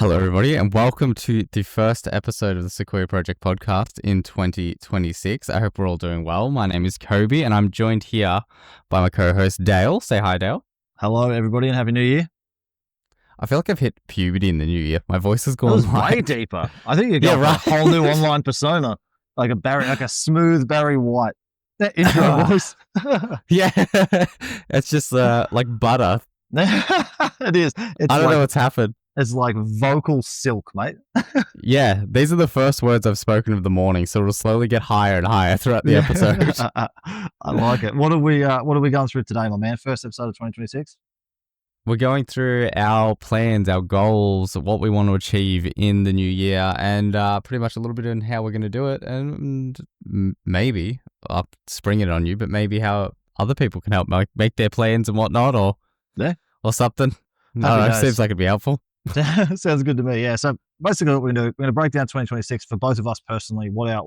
Hello, everybody, and welcome to the first episode of the Sequoia Project Podcast in 2026. I hope we're all doing well. My name is Coby, and I'm joined here by my co-host, Dale. Say hi, Dale. Hello, everybody, and Happy New Year. I feel like I've hit puberty in the new year. My voice has gone way deeper. I think you got a whole new online persona, like a smooth Barry White. That intro voice. Yeah, it's just like butter. It is. I don't know what's happened. It's like vocal silk, mate. Yeah, these are the first words I've spoken of the morning, so it'll slowly get higher and higher throughout the episode. I like it. What are we going through today, my man? First episode of 2026. We're going through our plans, our goals, what we want to achieve in the new year, and pretty much a little bit on how we're going to do it, and maybe I'll spring it on you, but maybe how other people can help make their plans and whatnot, or something. Seems like it'd be helpful. Sounds good to me. Yeah. So basically, what we're going to break down 2026 for both of us personally. What our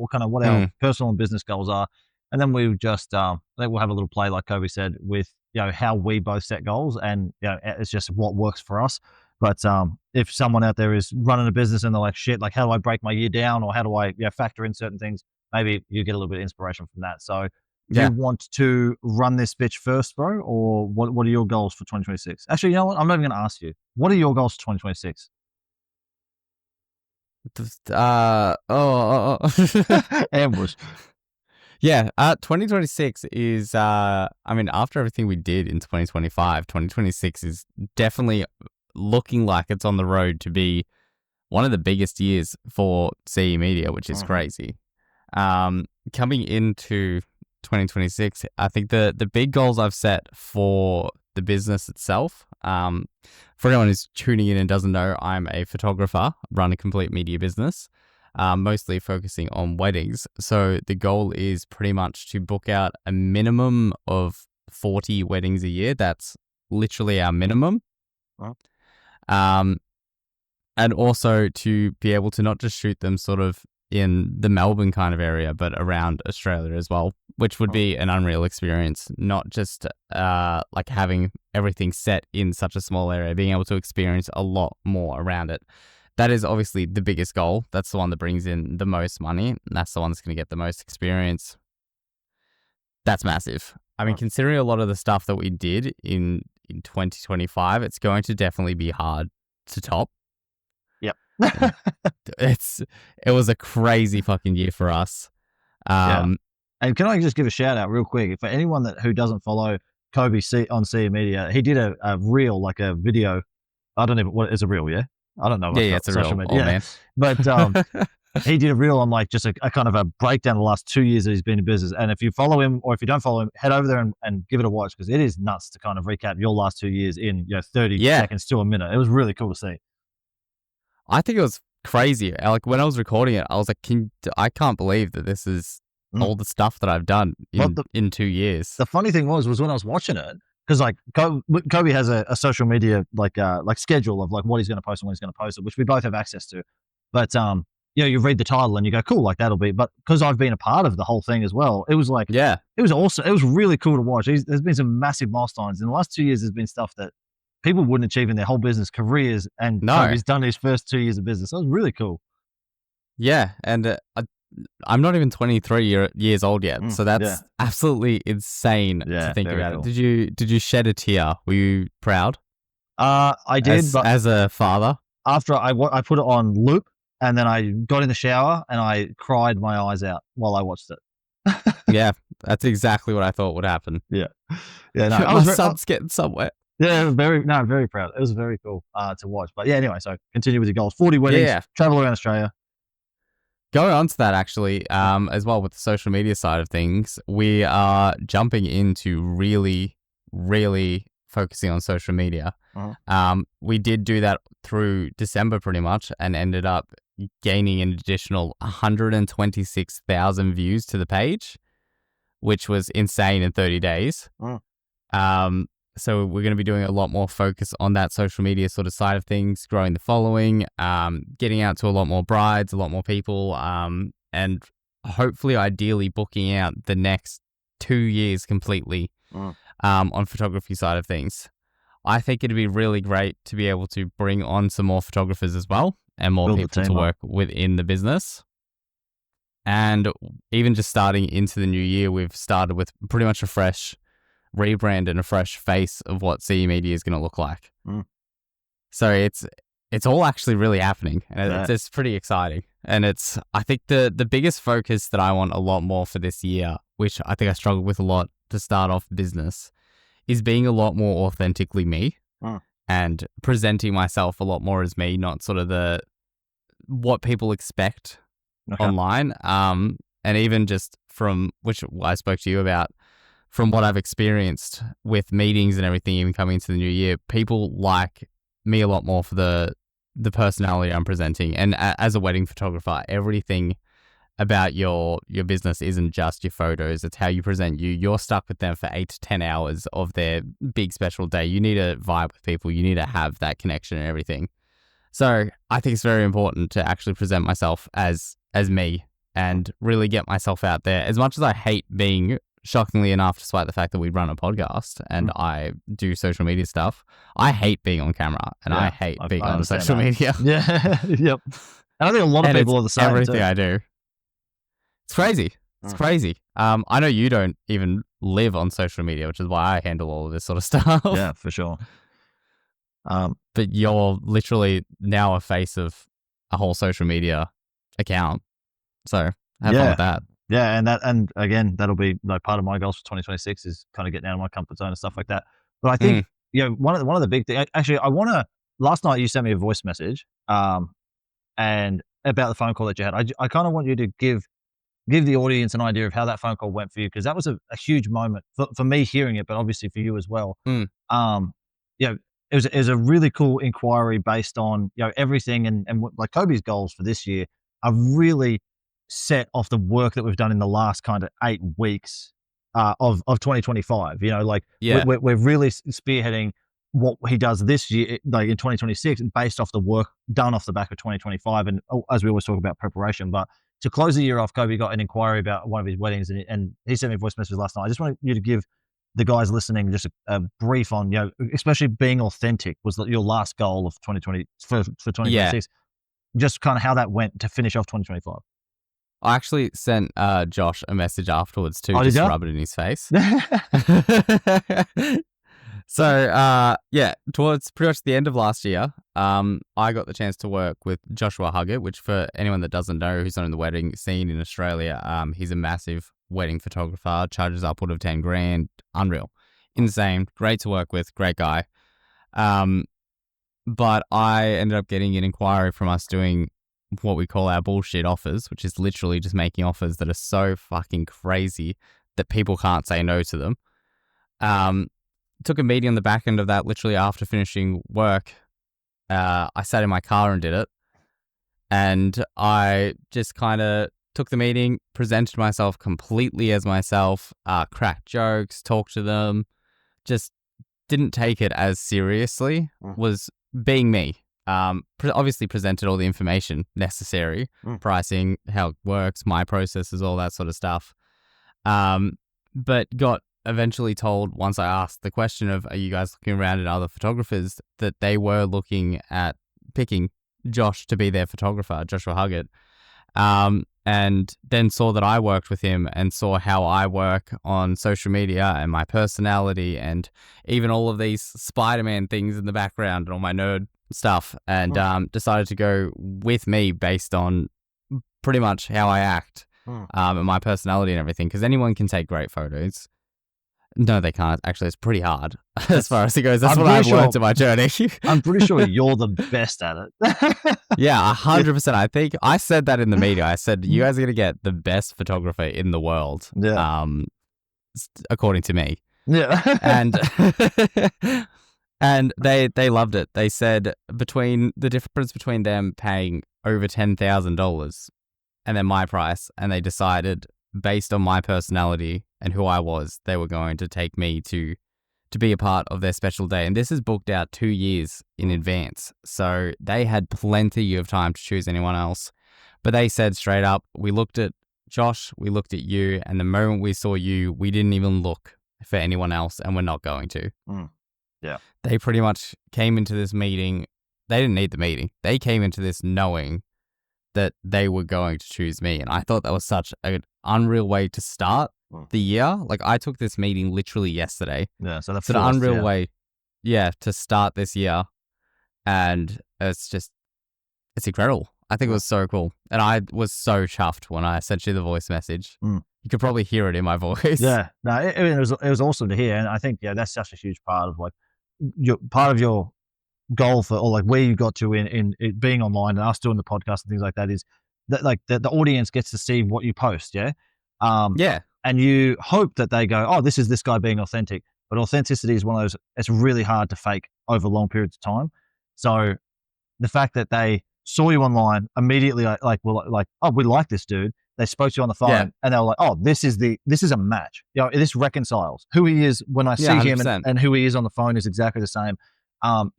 personal and business goals are, and then we just I think we'll have a little play, like Coby said, with how we both set goals, and it's just what works for us. But if someone out there is running a business and they're like, shit, like how do I break my year down, or how do I factor in certain things? Maybe you get a little bit of inspiration from that. So. Do you want to run this bitch first, bro? Or what are your goals for 2026? Actually, you know what? I'm not even going to ask you. What are your goals for 2026? Ambush. Yeah, 2026 is, after everything we did in 2025, 2026 is definitely looking like it's on the road to be one of the biggest years for CE Media, which is crazy. Coming into 2026, I think the big goals I've set for the business itself, for anyone who's tuning in and doesn't know, I'm a photographer, run a complete media business, mostly focusing on weddings. So the goal is pretty much to book out a minimum of 40 weddings a year. That's literally our minimum. Wow. And also to be able to not just shoot them sort of in the Melbourne kind of area, but around Australia as well, which would be an unreal experience, not just like having everything set in such a small area, being able to experience a lot more around it. That is obviously the biggest goal. That's the one that brings in the most money, and that's the one that's going to get the most experience. That's massive. I mean, considering a lot of the stuff that we did in 2025, it's going to definitely be hard to top. It was a crazy fucking year for us. And can I just give a shout out real quick for anyone who doesn't follow Coby on CE Media? He did a reel, like a video. I don't know what is a reel. Yeah, I don't know. It's a reel. Media. Man. But he did a reel on like just a kind of a breakdown of the last 2 years that he's been in business. And if you follow him, or if you don't follow him, head over there and give it a watch, because it is nuts to kind of recap your last 2 years in 30 seconds to a minute. It was really cool to see. I think it was crazy. Like when I was recording it, I was like, I can't believe that this is all the stuff that I've done in 2 years. The funny thing was when I was watching it, because like Coby has a social media like schedule of like what he's going to post and when he's going to post it, which we both have access to. But you read the title and you go, cool, like that'll be. But because I've been a part of the whole thing as well, it was like, it was awesome. It was really cool to watch. There's been some massive milestones in the last 2 years. There's been stuff that people wouldn't achieve in their whole business careers, and he's done his first 2 years of business. That was really cool. Yeah, and I'm not even 23 years old yet, so that's absolutely insane to think about it. Did you shed a tear? Were you proud? I did, but as a father, after I put it on loop, and then I got in the shower and I cried my eyes out while I watched it. Yeah, that's exactly what I thought would happen. Yeah. No, my son's getting somewhere. Yeah, very proud. It was very cool to watch. But yeah, anyway, so continue with your goals. 40 weddings, travel around Australia. Going on to that, actually, as well with the social media side of things, we are jumping into really, really focusing on social media. We did do that through December pretty much, and ended up gaining an additional 126,000 views to the page, which was insane in 30 days. So we're going to be doing a lot more focus on that social media sort of side of things, growing the following, getting out to a lot more brides, a lot more people, and hopefully, ideally, booking out the next 2 years completely on photography side of things. I think it'd be really great to be able to bring on some more photographers as well and more Build the people to team up. work within the business. And even just starting into the new year, we've started with pretty much a fresh rebrand and a fresh face of what CE Media is going to look like. So it's all actually really happening, and it's pretty exciting. And I think the biggest focus that I want a lot more for this year, which I think I struggled with a lot to start off business, is being a lot more authentically me and presenting myself a lot more as me, not sort of what people expect online. And even just from which I spoke to you about, from what I've experienced with meetings and everything, even coming into the new year, people like me a lot more for the personality I'm presenting. And as a wedding photographer, everything about your business isn't just your photos. It's how you present you. You're stuck with them for 8 to 10 hours of their big special day. You need to vibe with people. You need to have that connection and everything. So I think it's very important to actually present myself as me and really get myself out there. As much as I hate being, shockingly enough, despite the fact that we run a podcast and I do social media stuff, I hate being on camera and I hate being on social media. Yeah. Yep. And I think a lot of people are the same. Everything I do. It's crazy. It's crazy. I know you don't even live on social media, which is why I handle all of this sort of stuff. Yeah, for sure. But you're literally now a face of a whole social media account. So have fun with that. Yeah, and again, that'll be like part of my goals for 2026 is kind of getting out of my comfort zone and stuff like that. But I think one of the big things. Actually, last night you sent me a voice message, and about the phone call that you had. I kind of want you to give the audience an idea of how that phone call went for you, because that was a huge moment for me hearing it, but obviously for you as well. It was a really cool inquiry based on everything and like Coby's goals for this year are really set off the work that we've done in the last kind of 8 weeks of 2025. We're really spearheading what he does this year, like in 2026, based off the work done off the back of 2025. And as we always talk about preparation, but to close the year off, Coby got an inquiry about one of his weddings, and he sent me a voice message last night. I just want you to give the guys listening just a brief on, especially being authentic was your last goal of 2020 for 2026. Just kind of how that went to finish off 2025. I actually sent Josh a message afterwards too, just to rub it in his face. So, towards pretty much the end of last year, I got the chance to work with Joshua Huggett, which for anyone that doesn't know who's not in the wedding scene in Australia, he's a massive wedding photographer, charges upward of 10 grand, unreal, insane, great to work with, great guy. But I ended up getting an inquiry from us doing what we call our bullshit offers, which is literally just making offers that are so fucking crazy that people can't say no to them. Took a meeting on the back end of that literally after finishing work. I sat in my car and did it. And I just kind of took the meeting, presented myself completely as myself, cracked jokes, talked to them, just didn't take it as seriously, was being me. Obviously presented all the information necessary, pricing, how it works, my processes, all that sort of stuff. But got eventually told, once I asked the question of, are you guys looking around at other photographers, that they were looking at picking Josh to be their photographer, Joshua Huggett. And then saw that I worked with him and saw how I work on social media and my personality and even all of these Spider-Man things in the background and all my nerd stuff, and decided to go with me based on pretty much how I act and my personality and everything, because anyone can take great photos. No, they can't. Actually, it's pretty hard as far as it goes. That's what I've learned in my journey. I'm pretty sure you're the best at it. Yeah, 100%. I think I said that in the meeting. I said, you guys are going to get the best photographer in the world, according to me. Yeah. And they loved it. They said the difference between them paying over $10,000 and then my price, and they decided based on my personality and who I was, they were going to take me to be a part of their special day. And this is booked out 2 years in advance. So they had plenty of time to choose anyone else. But they said straight up, we looked at Josh, we looked at you, and the moment we saw you, we didn't even look for anyone else, and we're not going to. Yeah. They pretty much came into this meeting. They didn't need the meeting. They came into this knowing that they were going to choose me. And I thought that was such an unreal way to start the year. Like, I took this meeting literally yesterday. Yeah. So it's an unreal way, to start this year. And it's incredible. I think it was so cool. And I was so chuffed when I sent you the voice message. You could probably hear it in my voice. Yeah. No, it was awesome to hear. And I think, that's such a huge part of like your goal for, or like where you got to in it being online and us doing the podcast and things like that, is that like the audience gets to see what you post. Yeah. And you hope that they go, oh, this is this guy being authentic. But authenticity is one of those, it's really hard to fake over long periods of time. So the fact that they saw you online immediately, oh, we like this dude. They spoke to you on the phone and they were like, oh, this is a match. This reconciles. Who he is when I see him and who he is on the phone is exactly the same.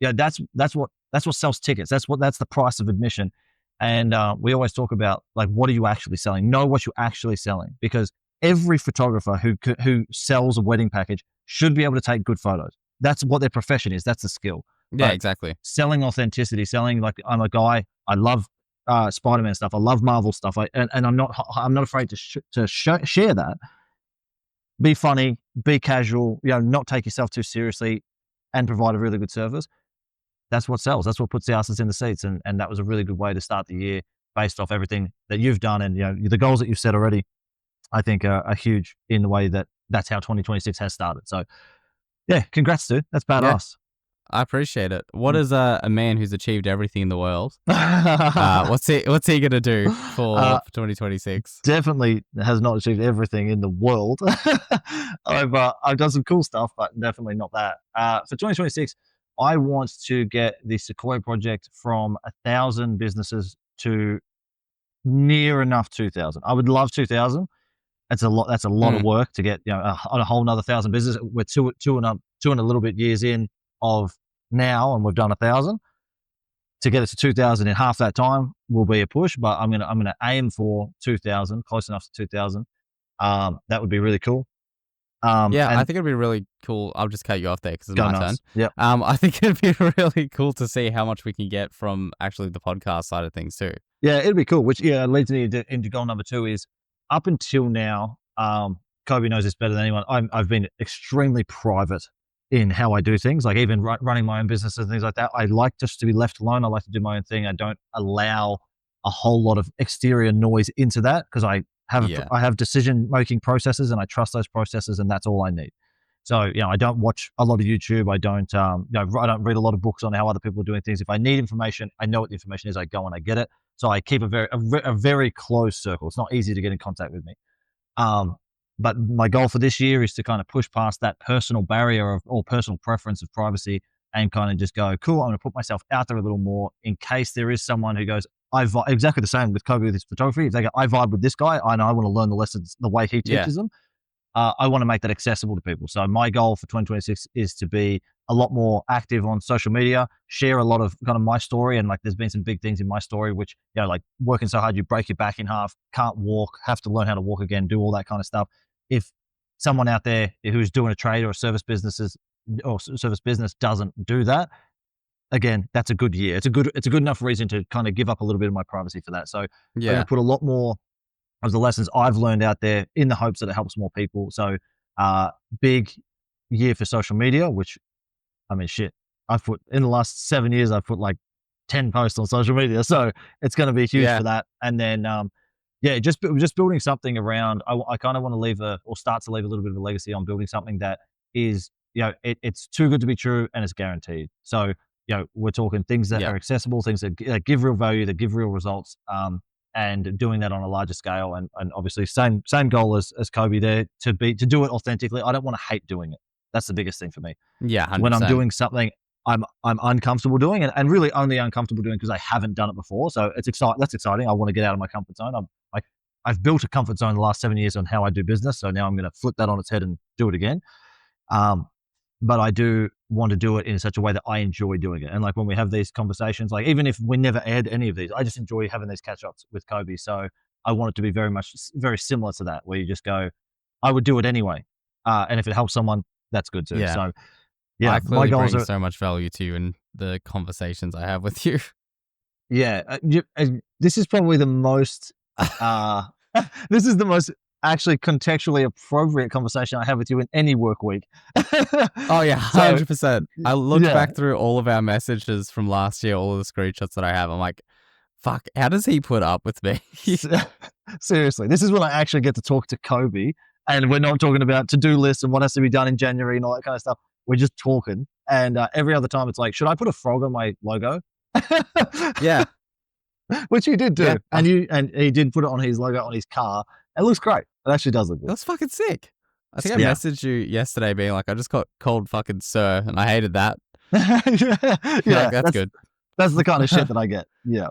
That's what sells tickets. That's the price of admission. And we always talk about, like, what are you actually selling? Know what you're actually selling, because every photographer who sells a wedding package should be able to take good photos. That's what their profession is. That's the skill. Yeah, exactly. Selling authenticity, selling like, I'm a guy, I love Spider-Man stuff, I love Marvel stuff, and I'm not afraid to share that. Be funny, be casual, not take yourself too seriously, and provide a really good service. That's what sells. That's what puts the asses in the seats. And that was a really good way to start the year, based off everything that you've done and the goals that you've set already. I think are huge in the way that's how 2026 has started. So yeah, congrats, dude. That's badass. I appreciate it. What is a man who's achieved everything in the world? What's he gonna do for 2026? Definitely has not achieved everything in the world. I've done some cool stuff, but definitely not that. For 2026, I want to get the Sequoia Project from 1,000 businesses to near enough 2,000. I would love 2,000. That's a lot. That's a lot of work to get on a whole another 1,000 businesses. We're two and a little bit years in of now, and we've done 1,000. To get it to 2,000 in half that time will be a push, but I'm gonna aim for 2,000, close enough to 2,000. That would be really cool. I think it'd be really cool. I'll just cut you off there because it's my turn. Yep. I think it'd be really cool to see how much we can get from actually the podcast side of things too. Yeah, it'd be cool. Which leads me into goal number 2 is, up until now, Coby knows this better than anyone. I've been extremely private in how I do things, like even running my own business and things like that. I like just to be left alone. I like to do my own thing. I don't allow a whole lot of exterior noise into that, because I have decision-making processes and I trust those processes, and that's all I need. So, I don't watch a lot of YouTube. I don't, I don't read a lot of books on how other people are doing things. If I need information, I know what the information is. I go and I get it. So I keep a very close circle. It's not easy to get in contact with me. But my goal for this year is to kind of push past that personal barrier or personal preference of privacy, and kind of just go, cool, I'm going to put myself out there a little more, in case there is someone who goes, exactly the same with Coby with his photography. If they go, I vibe with this guy, I know I want to learn the lessons the way he teaches them. I want to make that accessible to people. So my goal for 2026 is to be a lot more active on social media, share a lot of kind of my story. And like, there's been some big things in my story, which, like working so hard, you break your back in half, can't walk, have to learn how to walk again, do all that kind of stuff. If someone out there who's doing a trade or a service business doesn't do that, again, that's a good year. It's a good enough reason to kind of give up a little bit of my privacy for that. So I'm going to put a lot more of the lessons I've learned out there, in the hopes that it helps more people. So big year for social media, which, I mean, shit, I've put, in the last 7 years, I've put like 10 posts on social media. So it's going to be huge for that. And then, just building something around, I kind of want to start to leave a little bit of a legacy on building something that is, it's too good to be true and it's guaranteed. So, we're talking things that are accessible, things that give real value, that give real results, and doing that on a larger scale. And obviously same goal as Coby there, to do it authentically. I don't want to hate doing it. That's the biggest thing for me. Yeah, 100%. When I'm doing something I'm uncomfortable doing, and really only uncomfortable doing because I haven't done it before. So it's exciting. That's exciting. I want to get out of my comfort zone. I've built a comfort zone the last 7 years on how I do business. So now I'm going to flip that on its head and do it again. But I do want to do it in such a way that I enjoy doing it. And like, when we have these conversations, like even if we never aired any of these, I just enjoy having these catch-ups with Coby. So I want it to be very similar to that, where you just go, I would do it anyway. And if it helps someone, that's good too. Yeah. So Yeah, I my clearly goals bring are. so much value to you in the conversations I have with you. Yeah, this is probably the most. Uh, this is the most actually contextually appropriate conversation I have with you in any work week. Oh yeah, So 100%. I looked yeah, back through all of our messages from last year, all of the screenshots that I have. I'm like, fuck, how does he put up with me? seriously, this is when I actually get to talk to Coby, and we're not talking about to-do lists and what has to be done in January and all that kind of stuff. We're just talking, and every other time it's like, should I put a frog on my logo? Yeah, Which he did do, yeah. and he did put it on his logo on his car. It looks great. It actually does look That good. was fucking sick. I think I Yeah. messaged you yesterday being like, I just got called fucking sir, and I hated that. You're like, Yeah, that's good. that's the kind of shit that I get. Yeah.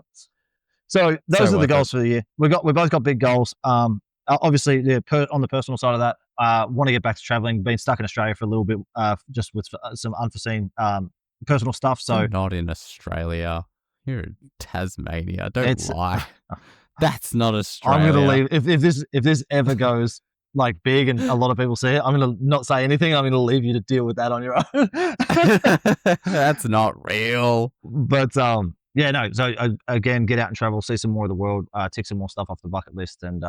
So those So are the worth it. goals for the year. We both got big goals. Obviously, on the personal side of that, want to get back to traveling. Been stuck in Australia for a little bit, just with some unforeseen personal stuff. So You're not in Australia. You're in Tasmania. Don't it's lie. That's not I'm Australia. gonna leave if this ever goes like big and a lot of people see it. I'm gonna not say anything. I'm gonna leave you to deal with that on your own. That's not real. But yeah, no. So again, get out and travel, see some more of the world, tick some more stuff off the bucket list, and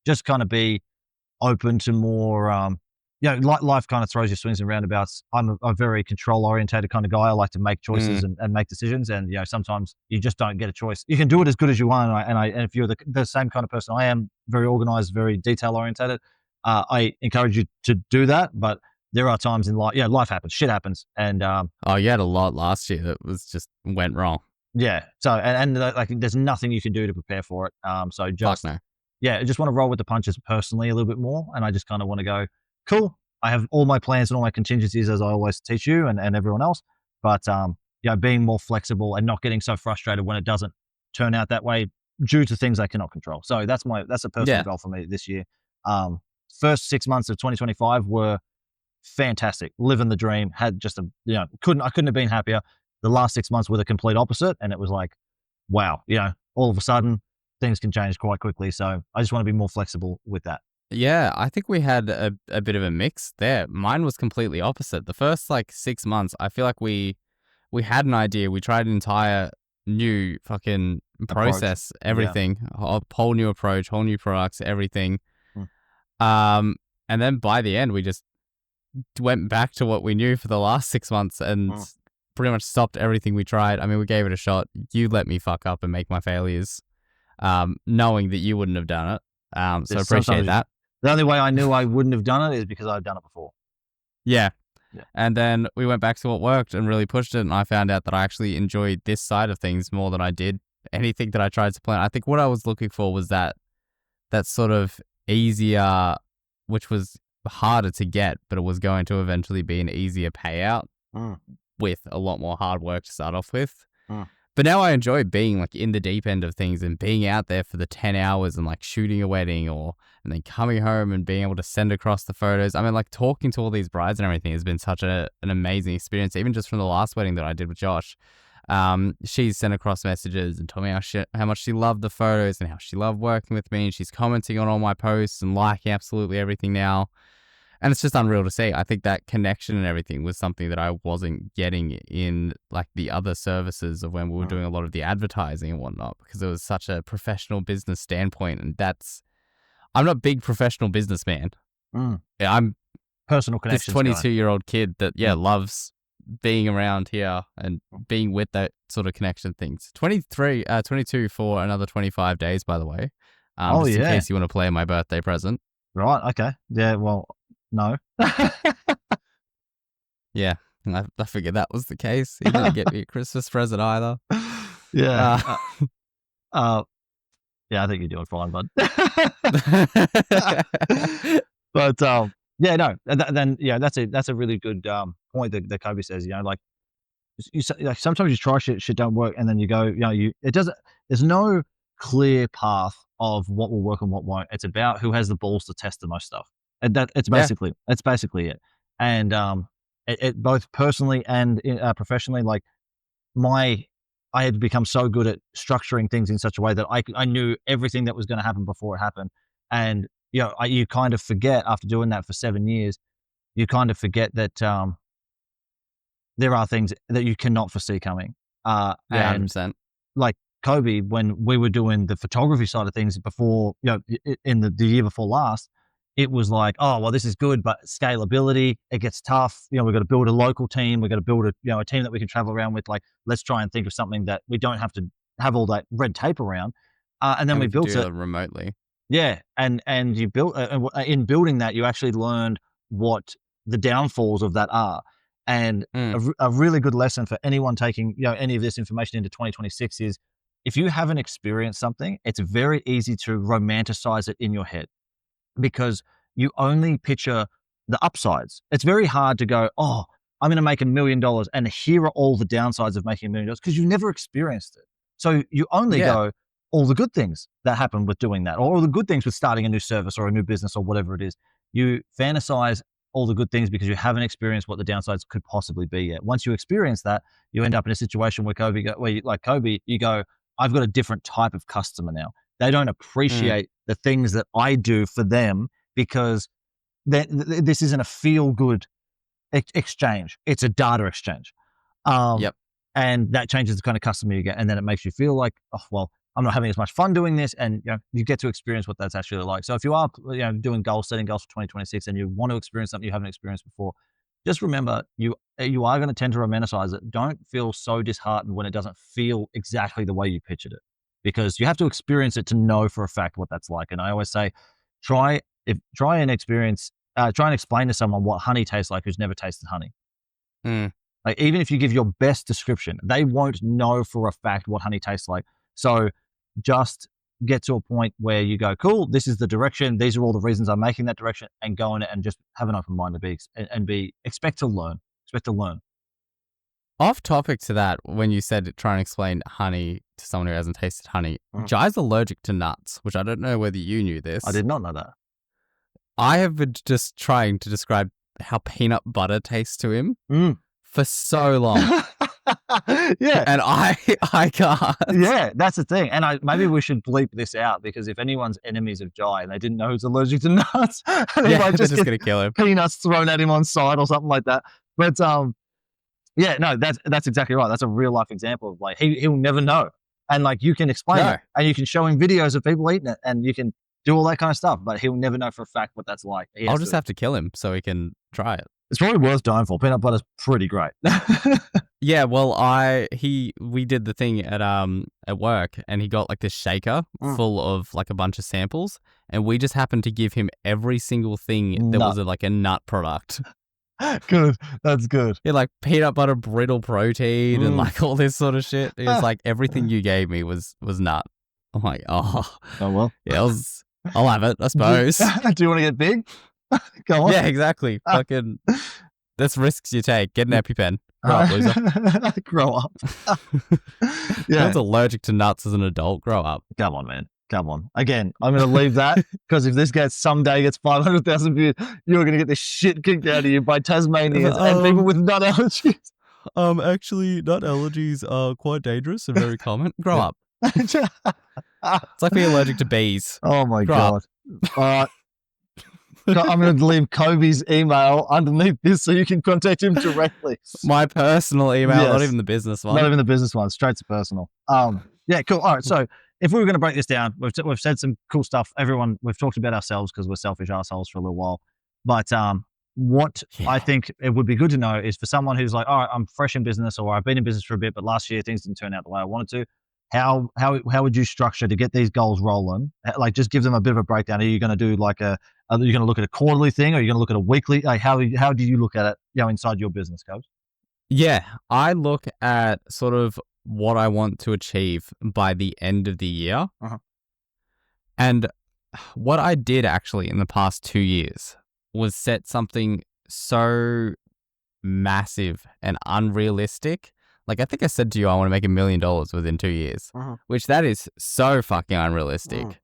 just kind of be open to more. Life kind of throws you swings and roundabouts. I'm a very control orientated kind of guy. I like to make choices and make decisions, and sometimes you just don't get a choice. You can do it as good as you want, and if you're the same kind of person I am, very organized, very detail orientated, I encourage you to do that. But there are times in life, life happens, shit happens, and Oh, you had a lot last year that was just went wrong. yeah. So and like there's nothing you can do to prepare for it. So just Fuck no. I just want to roll with the punches personally a little bit more, and I just kind of want to go, cool. I have all my plans and all my contingencies as I always teach you and everyone else, but being more flexible and not getting so frustrated when it doesn't turn out that way due to things I cannot control. So that's a personal goal for me this year. First 6 months of 2025 were fantastic, living the dream. Had just I couldn't have been happier. The last 6 months were the complete opposite, and it was like, wow, all of a sudden things can change quite quickly. So I just want to be more flexible with that. Yeah, I think we had a bit of a mix there. Mine was completely opposite. The first 6 months, I feel like we had an idea. We tried an entire new fucking process, everything, a whole new approach, whole new products, everything. And then by the end, we just went back to what we knew for the last 6 months and pretty much stopped everything we tried. I mean, we gave it a shot. You let me fuck up and make my failures, knowing that you wouldn't have done it. So I appreciate that. The only way I knew I wouldn't have done it is because I've done it before. Yeah. And then we went back to what worked and really pushed it. And I found out that I actually enjoyed this side of things more than I did anything that I tried to plan. I think what I was looking for was that sort of easier, which was harder to get, but it was going to eventually be an easier payout with a lot more hard work to start off with. But now I enjoy being in the deep end of things and being out there for the 10 hours and shooting a wedding and then coming home and being able to send across the photos. I mean, talking to all these brides and everything has been such an amazing experience, even just from the last wedding that I did with Josh. She's sent across messages and told me how much she loved the photos and how she loved working with me. And she's commenting on all my posts and liking absolutely everything now. And it's just unreal to see. I think that connection and everything was something that I wasn't getting in the other services of when we were doing a lot of the advertising and whatnot, because it was such a professional business standpoint. And I'm not a big professional businessman. I'm personal this connections. 22-year-old kid that loves being around here and being with that sort of connection things. 22 for another 25 days, by the way. Just in case you want to play my birthday present. Right. Okay. Yeah. Well, no. Yeah. I figured that was the case. He didn't get me a Christmas present either. Yeah. Yeah, I think you're doing fine, bud. But yeah, no. Then that's a really good point that Coby says. Sometimes you try shit don't work, and then you go, it doesn't. There's no clear path of what will work and what won't. It's about who has the balls to test the most stuff. And it's basically it. And it both personally and professionally, I had become so good at structuring things in such a way that I knew everything that was going to happen before it happened. And you kind of forget after doing that for 7 years, you kind of forget that there are things that you cannot foresee coming. Yeah, And 100%. like Coby, when we were doing the photography side of things before, in the year before last, it was like, oh, well, this is good, but scalability, it gets tough. We've got to build a local team. We've got to build a team that we can travel around with. Like, let's try and think of something that we don't have to have all that red tape around. And then And we we could built do it. it remotely. Yeah. And you built, in building that, you actually learned what the downfalls of that are. And a really good lesson for anyone taking, any of this information into 2026 is, if you haven't experienced something, it's very easy to romanticize it in your head, because you only picture the upsides. It's very hard to go, oh, I'm going to make $1 million, and here are all the downsides of making $1 million, because you've never experienced it. So you only Yeah. go all the good things that happen with doing that, or all the good things with starting a new service or a new business or whatever it is. You fantasize all the good things because you haven't experienced what the downsides could possibly be yet. Once you experience that, you end up in a situation where Coby, you go, I've got a different type of customer now. They don't appreciate the things that I do for them, because this isn't a feel-good exchange. It's a data exchange. Yep. And that changes the kind of customer you get. And then it makes you feel like, oh, well, I'm not having as much fun doing this. And you get to experience what that's actually like. So if you are doing setting goals for 2026, and you want to experience something you haven't experienced before, just remember, you are going to tend to romanticize it. Don't feel so disheartened when it doesn't feel exactly the way you pictured it, because you have to experience it to know for a fact what that's like. And I always say, try and explain to someone what honey tastes like who's never tasted honey. Like, even if you give your best description, they won't know for a fact what honey tastes like. So just get to a point where you go, cool, this is the direction. These are all the reasons I'm making that direction, and go in it and just have an open mind to expect to learn. Expect to learn. Off topic to that, when you said try and explain honey to someone who hasn't tasted honey, Jai's allergic to nuts, which I don't know whether you knew this. I did not know that. I have been just trying to describe how peanut butter tastes to him for so long. Yeah. And I can't. Yeah, that's the thing. And maybe we should bleep this out, because if anyone's enemies of Jai and they didn't know he's allergic to nuts, they might just they're just going to kill him. Peanuts thrown at him on site or something like that. But yeah, no, that's exactly right. That's a real life example of, like, he'll never know. And like, you can explain it, and you can show him videos of people eating it, and you can do all that kind of stuff, but he'll never know for a fact what that's like. I'll just have to kill him so he can try it. It's probably worth dying for. Peanut butter's pretty great. Yeah, well, we did the thing at work, and he got like this shaker full of like a bunch of samples, and we just happened to give him every single thing that was like a nut product. Good. That's good. Yeah, like peanut butter brittle protein and like all this sort of shit. It was like everything you gave me was nut. I'm like, oh well. Yeah, I'll have it, I suppose. Do you want to get big? Go on. Yeah, exactly. Fucking, that's risks you take. Get an EpiPen. Grow up, loser. Grow up. Yeah. I was allergic to nuts as an adult. Grow up. Come on, man. Come on. Again, I'm going to leave that, because if this someday gets 500,000 views, you're going to get the shit kicked out of you by Tasmanians and people with nut allergies. Actually, nut allergies are quite dangerous and very common. Grow up. It's like being allergic to bees. Oh my God. All right. I'm going to leave Coby's email underneath this so you can contact him directly. My personal email, not even the business one. Not even the business one, straight to personal. Yeah, cool. All right, so if we were going to break this down, we've said some cool stuff. We've talked about ourselves because we're selfish assholes for a little while. But what I think it would be good to know is, for someone who's like, all right, I'm fresh in business, or I've been in business for a bit, but last year things didn't turn out the way I wanted to. How would you structure to get these goals rolling? Like, just give them a bit of a breakdown. Are you going to do like are you going to look at a quarterly thing? Or are you going to look at a weekly? Like, how do you look at it, inside your business, Coach? Yeah, I look at sort of what I want to achieve by the end of the year. And what I did actually in the past 2 years was set something so massive and unrealistic. Like, I think I said to you, I want to make $1 million within 2 years, which that is so fucking unrealistic.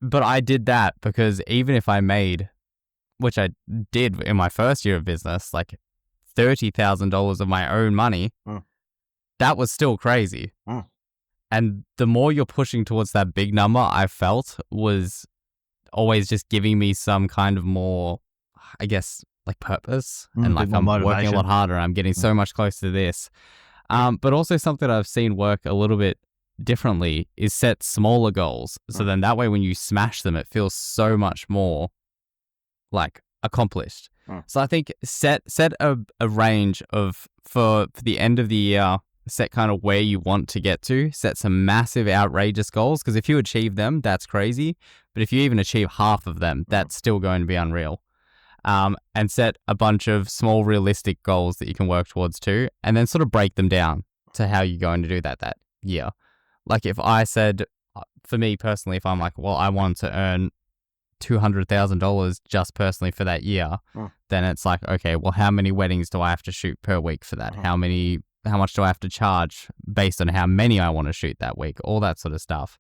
But I did that because even if I made, which I did in my first year of business, like $30,000 of my own money, that was still crazy. And the more you're pushing towards that big number, I felt was always just giving me some kind of more, I guess, like purpose and bit like more I'm working a motivation. lot harder. I'm getting so much closer to this. But also something I've seen work a little bit differently is set smaller goals. So then that way when you smash them, it feels so much more like accomplished. So I think set a range of for the end of the year, set kind of where you want to get to, set some massive outrageous goals, because if you achieve them, that's crazy. But if you even achieve half of them, that's still going to be unreal. And set a bunch of small realistic goals that you can work towards too, and then sort of break them down to how you're going to do that year. Like if I said, for me personally, if I'm like, well, I want to earn $200,000 just personally for that year, then it's like, okay, well, how many weddings do I have to shoot per week for that? How much do I have to charge based on how many I want to shoot that week? All that sort of stuff.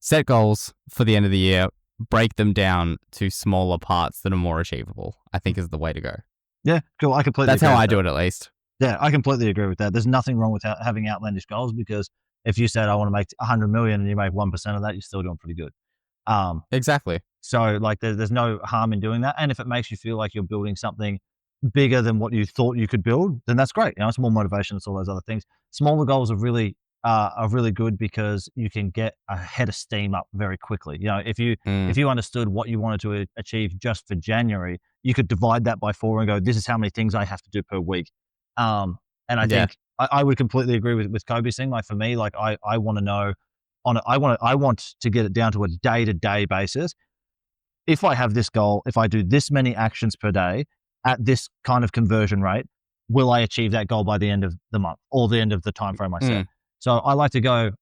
Set goals for the end of the year, break them down to smaller parts that are more achievable, I think is the way to go. Yeah, cool. I completely That's agree how with I that. do it, at least. Yeah, I completely agree with that. There's nothing wrong with having outlandish goals, because if you said I want to make 100 million and you make 1% of that, you're still doing pretty good. Exactly. So like there's no harm in doing that. And if it makes you feel like you're building something bigger than what you thought you could build, then that's great. It's more motivation. It's all those other things. Smaller goals are really good because you can get a head of steam up very quickly. If you understood what you wanted to achieve just for January, you could divide that by 4 and go, this is how many things I have to do per week. And I think I would completely agree with Coby's thing. Like for me, like I want to know I want to get it down to a day-to-day basis. If I have this goal, if I do this many actions per day at this kind of conversion rate, will I achieve that goal by the end of the month or the end of the time frame I set? So I like to go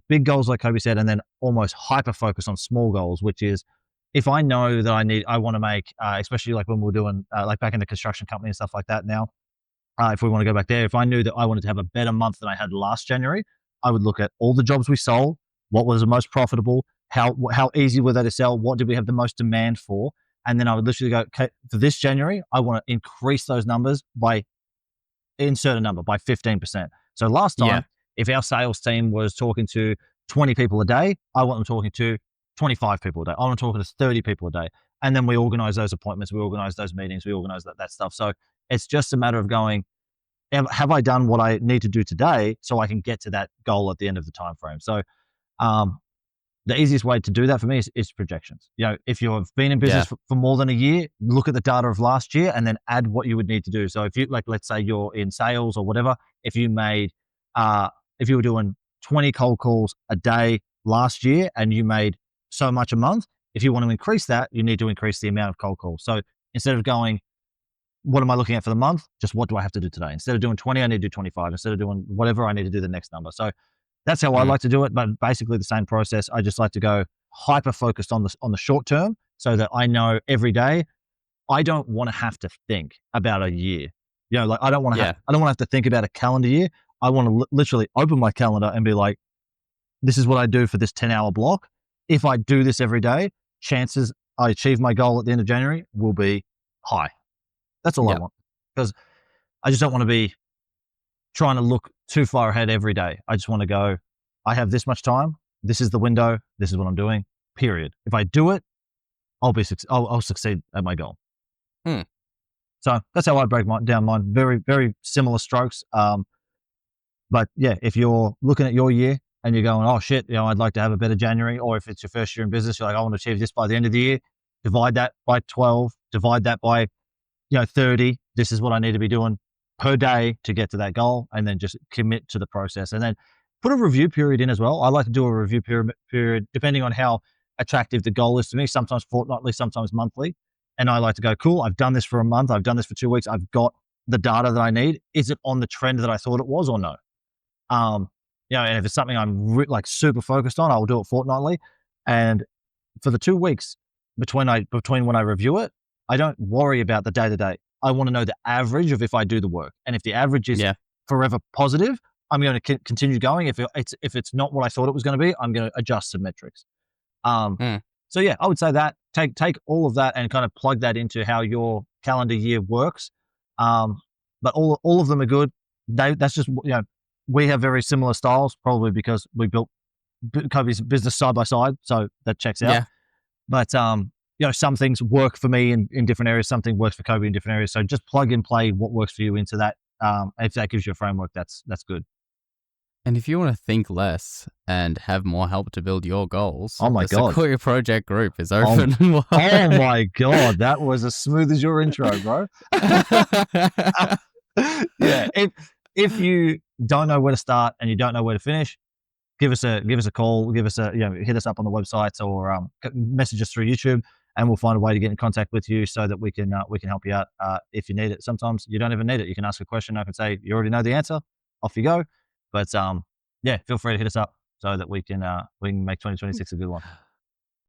big goals, like Coby said, and then almost hyper focus on small goals, which is if I know that I want to make, especially like when we're doing like back in the construction company and stuff like that now, if we want to go back there, if I knew that I wanted to have a better month than I had last January, I would look at all the jobs we sold, what was the most profitable, how easy were they to sell, what did we have the most demand for, and then I would literally go, okay, for this January, I want to increase those numbers by insert a number by 15%. So last time, if our sales team was talking to 20 people a day, I want them talking to 25 people a day. I want them talking to 30 people a day. And then we organize those appointments, we organize those meetings, we organize that stuff. So it's just a matter of going, have I done what I need to do today so I can get to that goal at the end of the time frame? So the easiest way to do that for me is projections. If you've been in business for more than a year, look at the data of last year and then add what you would need to do. So if you let's say you're in sales or whatever, if you were doing 20 cold calls a day last year and you made so much a month, if you want to increase that, you need to increase the amount of cold calls. So instead of going, what am I looking at for the month? Just what do I have to do today? Instead of doing 20, I need to do 25. Instead of doing whatever, I need to do the next number. So that's how I like to do it, but basically the same process. I just like to go hyper focused on the short term so that I know every day I don't want to have to think about a year. Like I don't want to have to think about a calendar year. I want to literally open my calendar and be like, this is what I do for this 10-hour block. If I do this every day, chances I achieve my goal at the end of January will be high. That's all I want, because I just don't want to be trying to look too far ahead every day. I just want to go, I have this much time. This is the window. This is what I'm doing, period. If I do it, I'll succeed at my goal. So that's how I break down mine. Very, very similar strokes. But yeah, if you're looking at your year and you're going, oh shit, I'd like to have a better January. Or if it's your first year in business, you're like, I want to achieve this by the end of the year. Divide that by 12, divide that by 30, this is what I need to be doing per day to get to that goal, and then just commit to the process. And then put a review period in as well. I like to do a review period depending on how attractive the goal is to me, sometimes fortnightly, sometimes monthly. And I like to go, cool, I've done this for a month, I've done this for 2 weeks, I've got the data that I need. Is it on the trend that I thought it was or no? And if it's something I'm super focused on, I'll do it fortnightly. And for the 2 weeks between when I review it, I don't worry about the day-to-day. I want to know the average of if I do the work. And if the average is forever positive, I'm going to continue going. If it's not what I thought it was going to be, I'm going to adjust some metrics. So yeah, I would say that take all of that and kind of plug that into how your calendar year works. But all of them are good. That's just, we have very similar styles, probably because we built Coby's business side by side. So that checks out. But some things work for me in different areas, something works for Coby in different areas. So just plug and play what works for you into that. If that gives you a framework, that's good. And if you want to think less and have more help to build your goals, Oh my the God. Sequoia Project group is open. Oh my God, that was as smooth as your intro, bro. Yeah, if you don't know where to start and you don't know where to finish, give us a call, hit us up on the website or message us through YouTube, and we'll find a way to get in contact with you so that we can help you out if you need it. Sometimes you don't even need it. You can ask a question. I can say you already know the answer. Off you go. But feel free to hit us up so that we can make 2026 a good one.